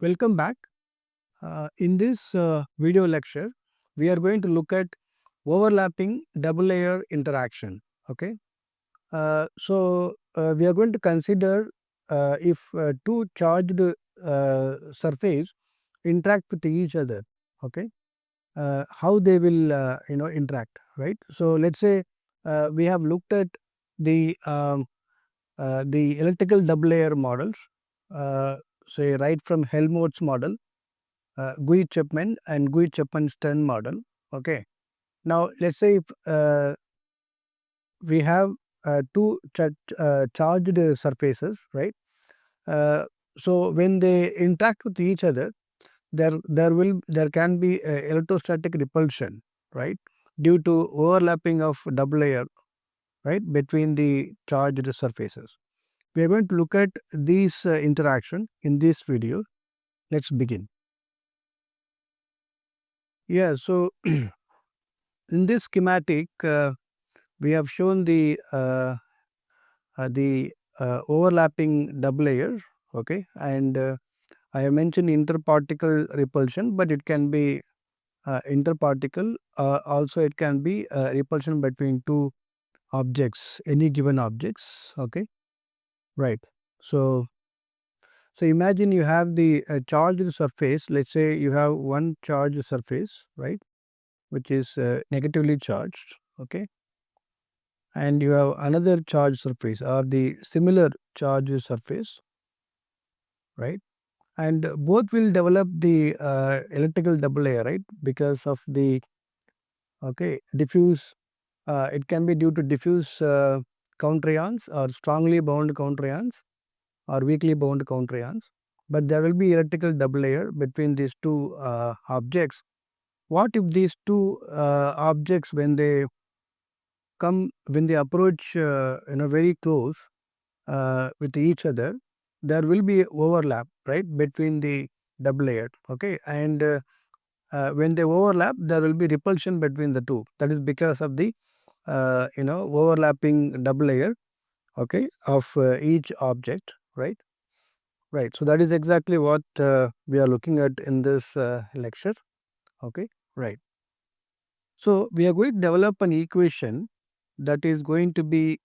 Welcome back. In this video lecture, we are going to look at overlapping double layer interaction. Okay. We are going to consider if two charged surface interact with each other. Okay. How they will interact, right? So let's say we have looked at the electrical double layer models. Say right from Helmholtz model, Gui-Chapman and Gui-Chapman-Stern model. Okay. Now let's say if we have two charged surfaces, right? So when they interact with each other, there can be electrostatic repulsion, right, due to overlapping of double layer, right, between the charged surfaces. We are going to look at these interaction in this video. Let's begin. Yeah, so in this schematic, we have shown the overlapping double layer, okay, and I have mentioned interparticle repulsion, but it can be interparticle. Also, it can be repulsion between two objects, any given objects, okay, right. So imagine you have the charged surface. Let's say you have one charged surface, right, which is negatively charged, okay, and you have another charged surface or the similar charged surface, right, and both will develop the electrical double layer, right, because of the diffuse. It can be due to diffuse counterions or strongly bound counterions or weakly bound counterions, but there will be electrical double layer between these two objects. What if these two objects, when they approach very close with each other, there will be overlap, right, between the double layer, okay, and when they overlap, there will be repulsion between the two. That is because of the overlapping double layer, okay, of each object, right. Right. So that is exactly what we are looking at in this lecture. Okay. Right. So we are going to develop an equation that is going to be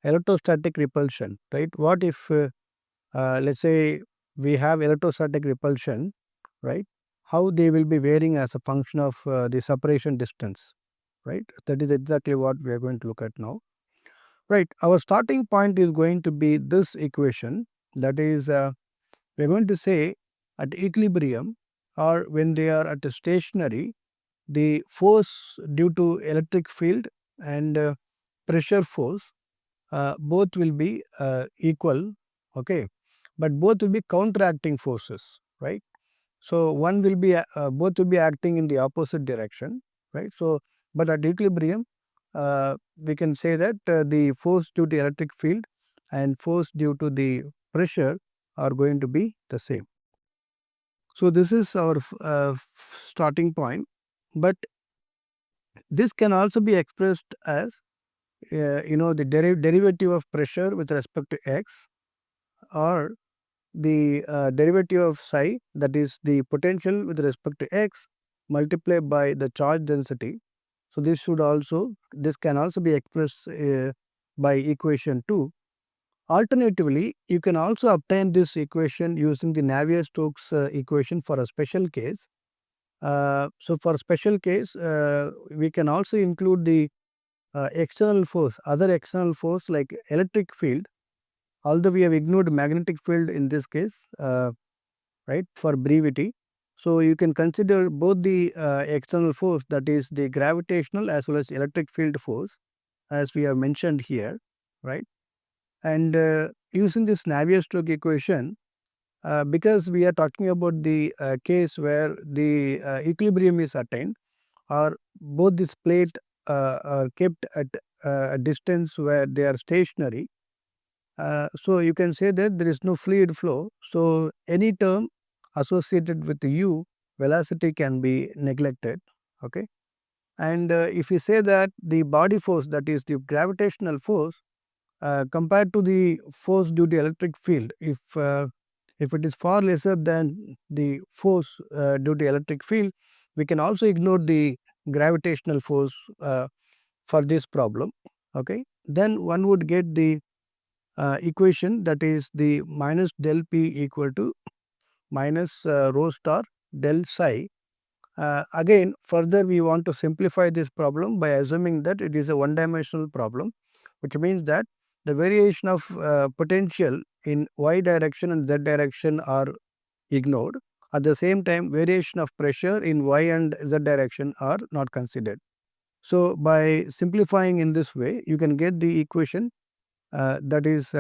electrostatic repulsion, right. What if let's say we have electrostatic repulsion, right, how they will be varying as a function of the separation distance, right. That is exactly what we are going to look at now. Right. Our starting point is going to be this equation, that is we are going to say at equilibrium or when they are at a stationary, the force due to electric field and pressure force both will be equal, okay, but both will be counteracting forces, right. So one will be both will be acting in the opposite direction, right. So but at equilibrium we can say that the force due to electric field and force due to the pressure are going to be the same. So this is our starting point, but this can also be expressed as the derivative of pressure with respect to x, or the derivative of psi, that is the potential with respect to x multiplied by the charge density. So this can also be expressed by equation 2. Alternatively, you can also obtain this equation using the Navier-Stokes equation for a special case. So for special case, we can also include the external force, other external force like electric field, although we have ignored magnetic field in this case, right, for brevity. So you can consider both the external force, that is the gravitational as well as electric field force, as we have mentioned here, right. And using this Navier-Stokes equation, because we are talking about the case where the equilibrium is attained, or both this plate are kept at a distance where they are stationary. So you can say that there is no fluid flow. So any term associated with the u velocity can be neglected. Okay, and if we say that the body force, that is the gravitational force, compared to the force due to electric field, if If it is far lesser than the force due to electric field, we can also ignore the gravitational force for this problem. Okay, then one would get the equation, that is the minus del P equal to minus rho star del psi. Again, further we want to simplify this problem by assuming that it is a one-dimensional problem, which means that the variation of potential in y direction and z direction are ignored. At the same time, variation of pressure in y and z direction are not considered. So, by simplifying in this way, you can get the equation that is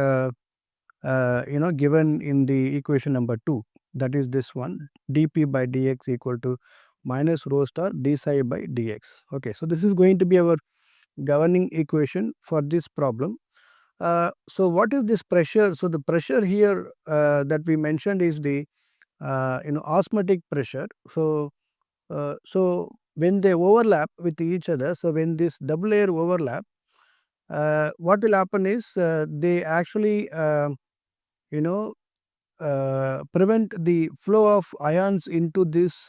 given in the equation number 2, that is this one, dp by dx equal to minus rho star d psi by dx. Okay, so this is going to be our governing equation for this problem. So what is this pressure? So the pressure here that we mentioned is the osmotic pressure. So when they overlap with each other, so when this double layer overlap, what will happen is they actually prevent the flow of ions into this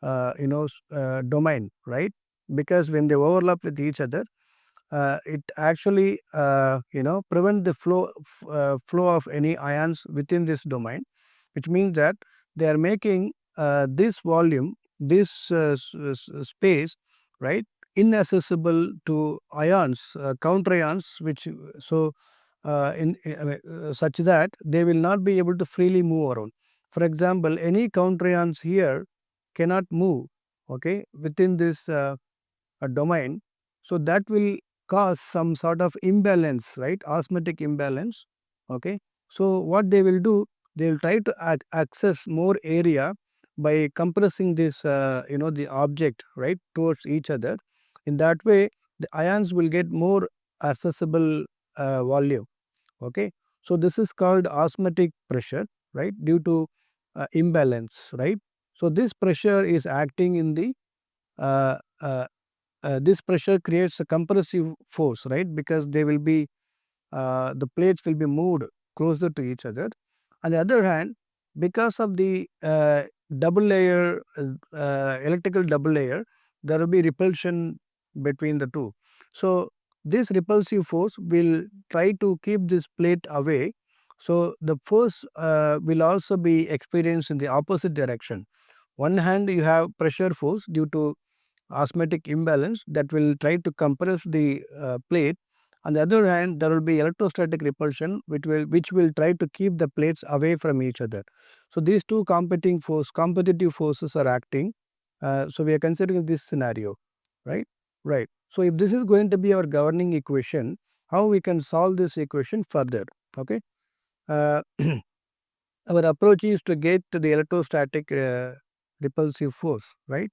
domain, right? Because when they overlap with each other, it actually prevent the flow of any ions within this domain, which means that they are making this volume, this space, right, inaccessible to ions, counter ions, which so such that they will not be able to freely move around. For example, any counter ions here cannot move, okay, within this domain. So that will cause some sort of imbalance, right, osmotic imbalance. Okay, so what they will do, they will try to access more area by compressing this the object, right, towards each other. In that way, the ions will get more accessible volume. Okay, so this is called osmotic pressure, right, due to imbalance, right. So this pressure is acting in the uh, uh, this pressure creates a compressive force, right, because they will be the plates will be moved closer to each other. On the other hand, because of the double layer electrical double layer, there will be repulsion between the two. So this repulsive force will try to keep this plate away. So the force will also be experienced in the opposite direction. One hand you have pressure force due to osmotic imbalance that will try to compress the plate. On the other hand, there will be electrostatic repulsion which will try to keep the plates away from each other. So these two competitive forces are acting. So we are considering this scenario, right? Right. So if this is going to be our governing equation, how we can solve this equation further? Okay. Uh, our approach is to get to the electrostatic repulsive force, right?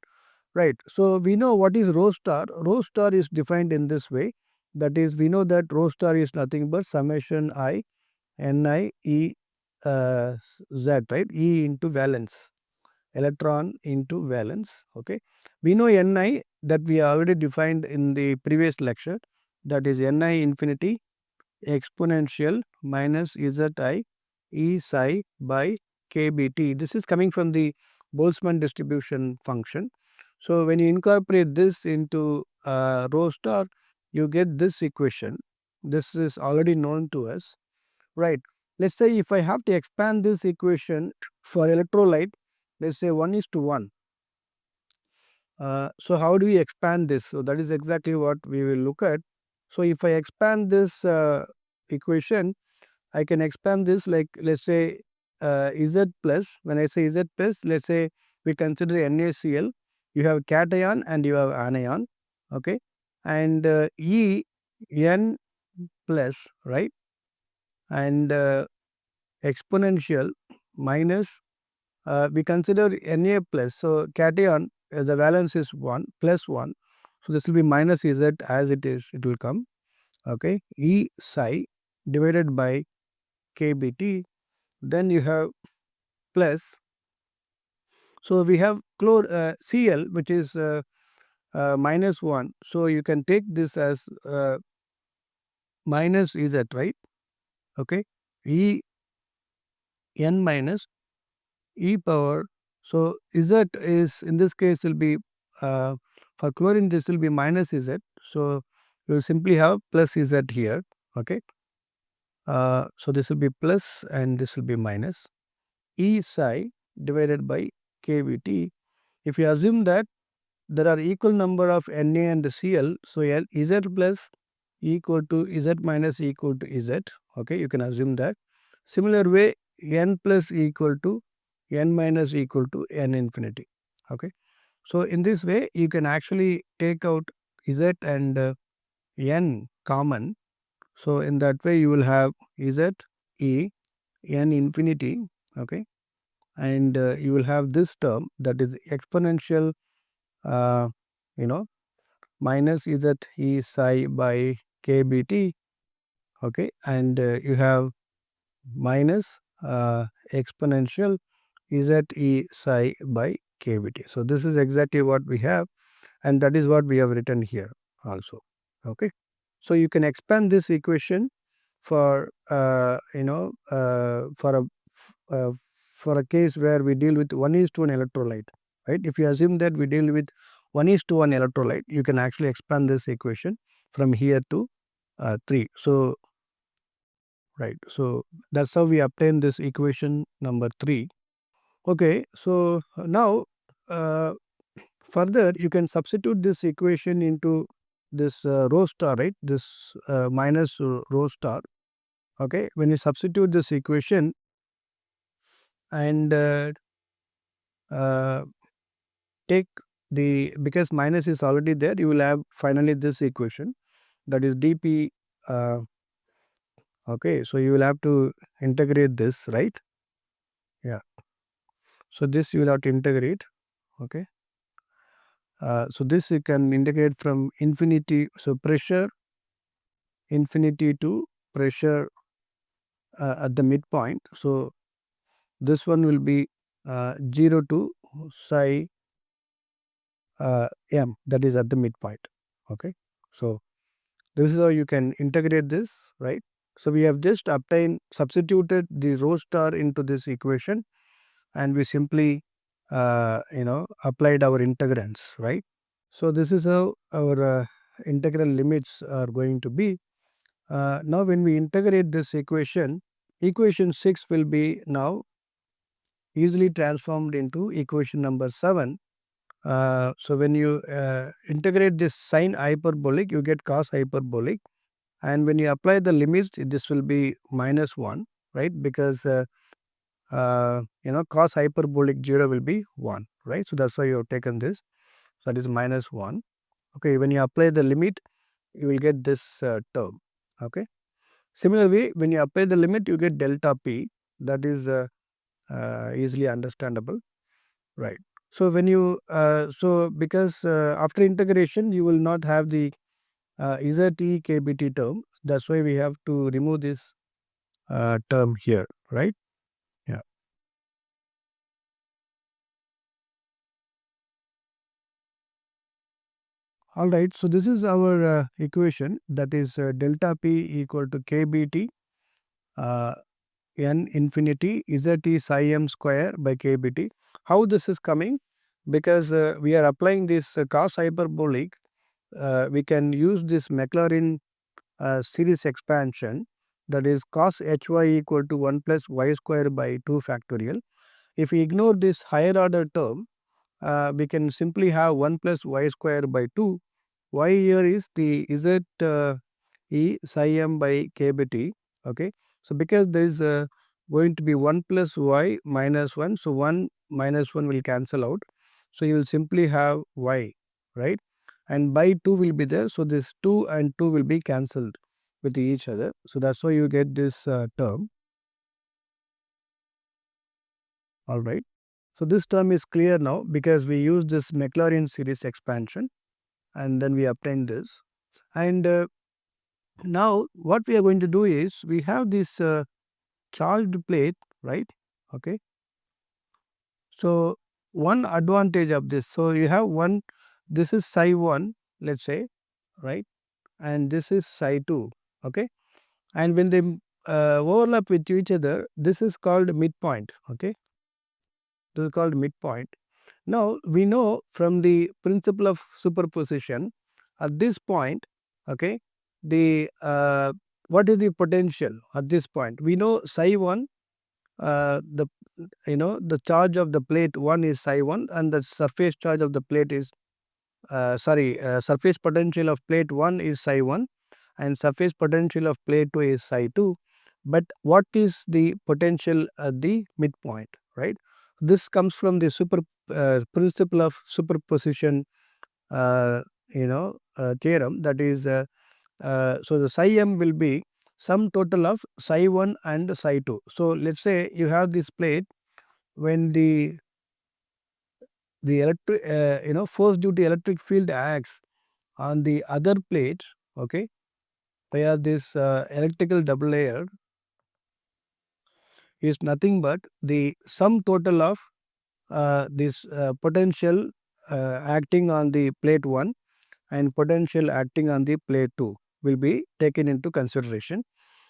Right. So we know what is rho star. Rho star is defined in this way. That is, we know that rho star is nothing but summation I Ni E Z, right? E into valence, electron into valence. Okay. We know Ni that we already defined in the previous lecture. That is Ni infinity exponential minus Zi E psi by kBt. This is coming from the Boltzmann distribution function. So when you incorporate this into rho star, you get this equation. This is already known to us, right? Let's say if I have to expand this equation for electrolyte, let's say 1:1. So how do we expand this? So that is exactly what we will look at. So if I expand this equation, I can expand this like, let's say Z plus. When I say Z plus, let's say we consider NaCl. You have cation and you have anion, okay, and E n plus, right, and exponential minus we consider Na plus. So cation the valence is 1 plus 1. So this will be minus Z as it is, it will come, okay, E psi divided by kBt. Then you have plus. So we have Cl which is minus 1. So you can take this as minus Z, right? Okay. E n minus e power. So Z is, in this case, will be for chlorine this will be minus Z. So you will simply have plus Z here. Okay. So this will be plus and this will be minus E psi divided by kVt. If you assume that there are equal number of Na and Cl, so Z plus equal to Z minus equal to Z. Okay, you can assume that. Similar way, N plus equal to N minus equal to N infinity. Okay, so in this way you can actually take out Z and N common. So in that way you will have Z E N infinity. Okay, and you will have this term, that is exponential uh, you know minus Z E psi by kBt. Okay, and you have minus exponential Z E psi by kBt. So this is exactly what we have, and that is what we have written here also. Okay, so you can expand this equation for uh, for a case where we deal with 1:1 electrolyte, right? If you assume that we deal with 1:1 electrolyte, you can actually expand this equation from here to 3. So right, so that's how we obtain this equation number 3. Okay, so now further you can substitute this equation into this rho star, right? This minus rho star. Okay, when you substitute this equation and uh, take the, because minus is already there, you will have finally this equation, that is dp. Okay, so you will have to integrate this, right? Yeah, so this you will have to integrate. Okay, so this you can integrate from infinity, so pressure infinity to pressure at the midpoint. So this one will be 0 to psi m, that is at the midpoint. Okay, so this is how you can integrate this, right? So we have just substituted the rho star into this equation, and we simply applied our integrants, right? So this is how our integral limits are going to be. Now when we integrate this equation, equation 6 will be now easily transformed into equation number 7. So when you integrate this sine hyperbolic, you get cos hyperbolic, and when you apply the limits, this will be -1, right? Because cos hyperbolic 0 will be 1, right? So that's why you have taken this. So that is -1. Okay, when you apply the limit, you will get this term. Okay. Similarly, when you apply the limit, you get delta p. That is easily understandable, right? So when you because after integration you will not have the ZE kBt term. That's why we have to remove this term here, right? Yeah. All right. So this is our equation, that is delta p equal to kBt n infinity ZE psi m square by kBt. How this is coming? Because we are applying this cos hyperbolic, we can use this Maclaurin series expansion, that is cos hy equal to 1 plus y square by 2 factorial. If we ignore this higher order term, we can simply have 1 plus y square by 2. Y here is the Z E psi m by kBt. Okay. So because there is going to be 1 plus y minus 1, so 1 minus 1 will cancel out. So you will simply have y, right? And by 2 will be there. So this 2 and 2 will be cancelled with each other. So that's why you get this term. All right. So this term is clear now because we use this Maclaurin series expansion and then we obtain this. And now what we are going to do is, we have this charged plate, right? Okay. So one advantage of this, so you have one, this is psi 1, let's say, right? And this is psi 2. Okay. And when they overlap with each other, this is called midpoint. Okay, this is called midpoint. Now we know from the principle of superposition at this point, okay, the what is the potential at this point? We know psi 1, the the charge of the plate 1 is psi 1 and the surface charge of the plate is surface potential of plate 1 is psi 1 and surface potential of plate 2 is psi 2. But what is the potential at the midpoint, right? This comes from the principle of superposition theorem, that is so the psi m will be sum total of psi 1 and psi 2. So let's say you have this plate, when the electric force due to electric field acts on the other plate, okay, where this electrical double layer is nothing but the sum total of this potential acting on the plate 1 and potential acting on the plate 2 will be taken into consideration.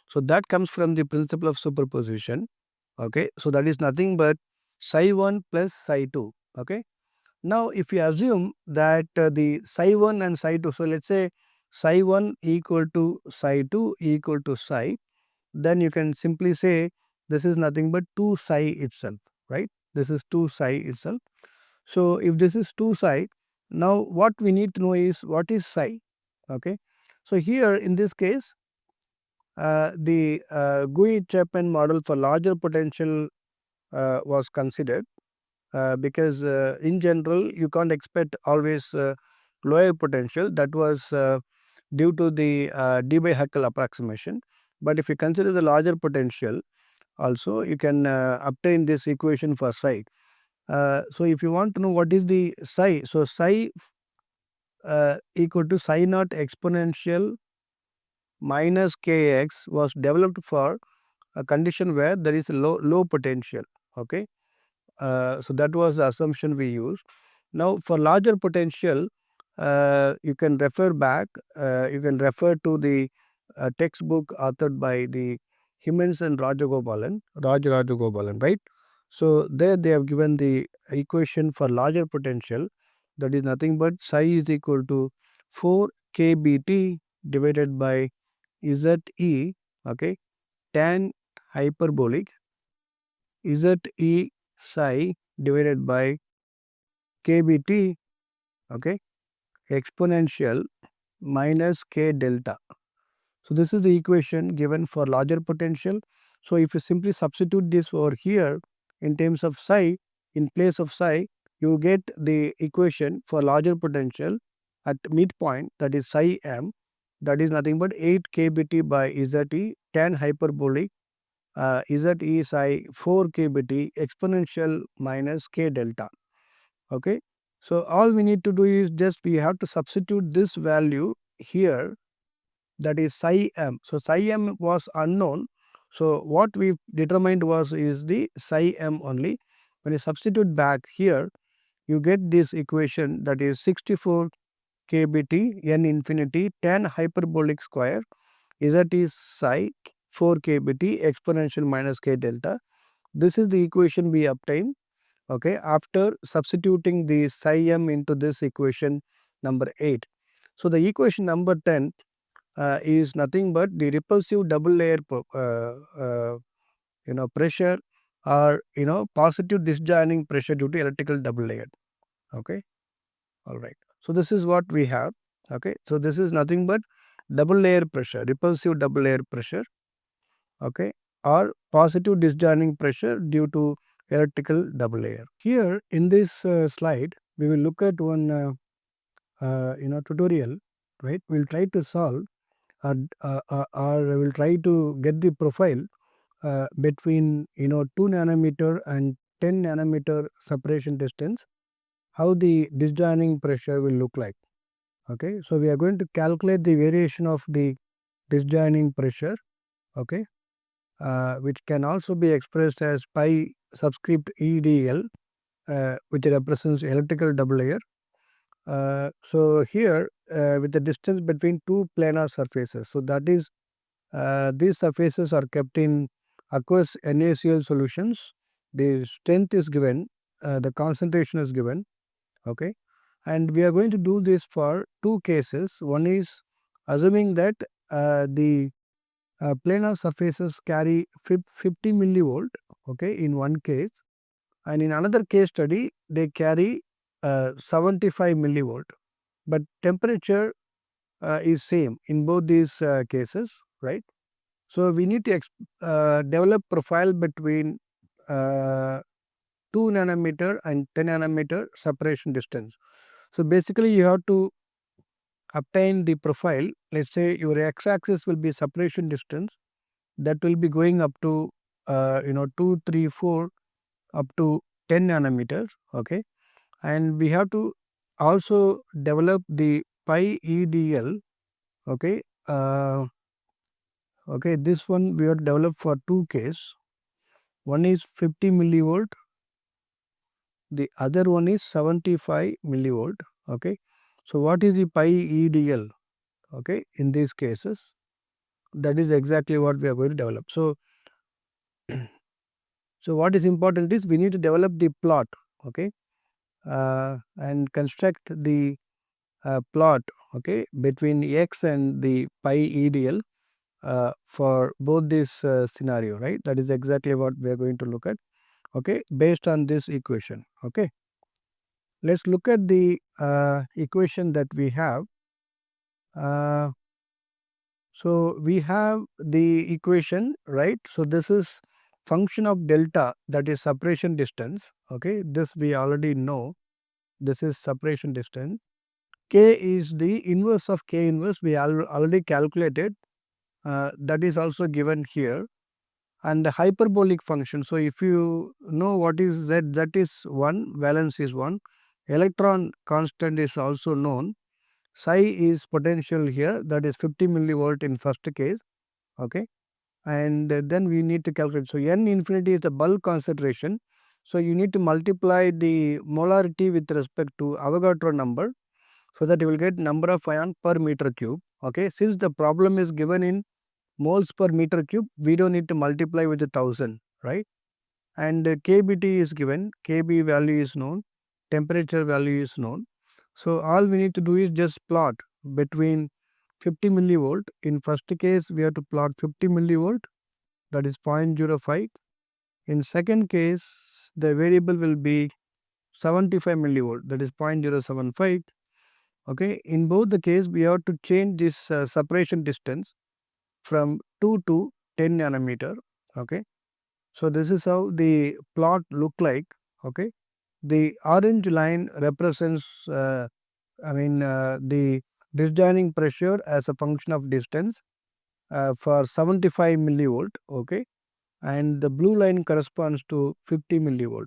So that comes from the principle of superposition. Okay, so that is nothing but psi 1 plus psi 2. Okay. Now if you assume that the psi 1 and psi 2, so let's say psi 1 equal to psi 2 equal to psi, then you can simply say this is nothing but 2 psi itself, right? This is 2 psi itself. So if this is 2 psi, now what we need to know is what is psi. Okay. So here in this case, the GUI-Chapman model for larger potential was considered, because in general you can't expect always lower potential. That was due to the d by Huckel approximation. But if you consider the larger potential also, you can obtain this equation for psi. So if you want to know what is the psi, so psi equal to psi naught exponential minus kx was developed for a condition where there is a low potential. Okay. So that was the assumption we used. Now for larger potential, you can refer back, you can refer to the textbook authored by the Himmens and Rajagopalan, right? So there they have given the equation for larger potential, that is nothing but psi is equal to 4 kBt divided by Ze, okay, tan hyperbolic Ze psi divided by kBt, okay, exponential minus k delta. So this is the equation given for larger potential. So if you simply substitute this over here in terms of psi, in place of psi, you get the equation for larger potential at midpoint, that is psi m, that is nothing but 8 kBt by Ze tan hyperbolic Ze psi 4 kBt exponential minus k delta. Okay. So all we need to do is just we have to substitute this value here, that is psi m. So psi m was unknown. So what we determined is the psi m only. When you substitute back here, you get this equation, that is 64 kBt n infinity tan hyperbolic square Z is psi 4 kBt exponential minus k delta. This is the equation we obtain, okay, after substituting the psi m into this equation number 8. So the equation number 10 is nothing but the repulsive double layer pressure, or positive disjoining pressure due to electrical double layer. Okay. All right. So this is what we have. Okay. So this is nothing but double layer pressure, repulsive double layer pressure, okay, or positive disjoining pressure due to electrical double layer. Here in this slide, we will look at one tutorial, right? We will try to solve or we will try to get the profile between 2 nanometer and 10 nanometer separation distance, how the disjoining pressure will look like. Okay. So we are going to calculate the variation of the disjoining pressure, okay, which can also be expressed as pi subscript EDL, which represents electrical double layer. So here with the distance between two planar surfaces, so that is these surfaces are kept in aqueous NaCl solutions. The strength is given, the concentration is given, okay, and we are going to do this for two cases. One is assuming that the planar surfaces carry 50 millivolt, okay, in one case, and in another case study they carry 75 millivolt, but temperature is same in both these cases, right. So, we need to develop profile between 2 nanometer and 10 nanometer separation distance. So, basically you have to obtain the profile. Let us say your x axis will be separation distance, that will be going up to 2, 3, 4 up to 10 nanometer, okay, and we have to also develop the pi EDL, okay. Okay, this one we have developed for two cases. One is 50 millivolt, the other one is 75 millivolt, okay. So, what is the pi EDL, okay, in these cases? That is exactly what we are going to develop. So, what is important is we need to develop the plot, okay, and construct the plot, okay, between x and the pi EDL for both this scenario, right. That is exactly what we are going to look at, okay, based on this equation, okay. Let us look at the equation that we have. So, we have the equation, right. So, this is function of delta, that is separation distance, okay. This we already know, this is separation distance. K is the inverse of K inverse, we already calculated, that is also given here, and the hyperbolic function. So, if you know what is Z, that is 1, valence is 1, electron constant is also known, psi is potential here, that is 50 millivolt in first case, okay, and then we need to calculate. So, N infinity is the bulk concentration. So, you need to multiply the molarity with respect to Avogadro number, so that you will get number of ion per meter cube, okay. Since the problem is given in moles per meter cube, we do not need to multiply with 1000, right, and KBT is given, KB value is known, temperature value is known. So, all we need to do is just plot between 50 millivolt. In first case we have to plot 50 millivolt, that is 0.05. In second case the variable will be 75 millivolt, that is 0.075, okay. In both the case we have to change this separation distance from 2 to 10 nanometer, okay. So, this is how the plot look like, okay. The orange line represents the disjoining pressure as a function of distance for 75 millivolt, okay, and the blue line corresponds to 50 millivolt,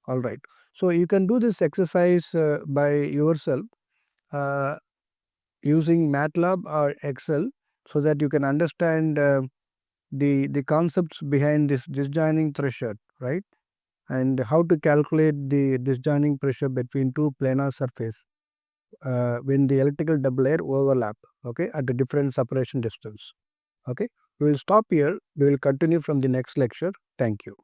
alright. So, you can do this exercise by yourself using MATLAB or Excel, so that you can understand the concepts behind this disjoining pressure, right, and how to calculate the disjoining pressure between two planar surface when the electrical double layer overlap, okay, at a different separation distance, okay. We will stop here, we will continue from the next lecture. Thank you.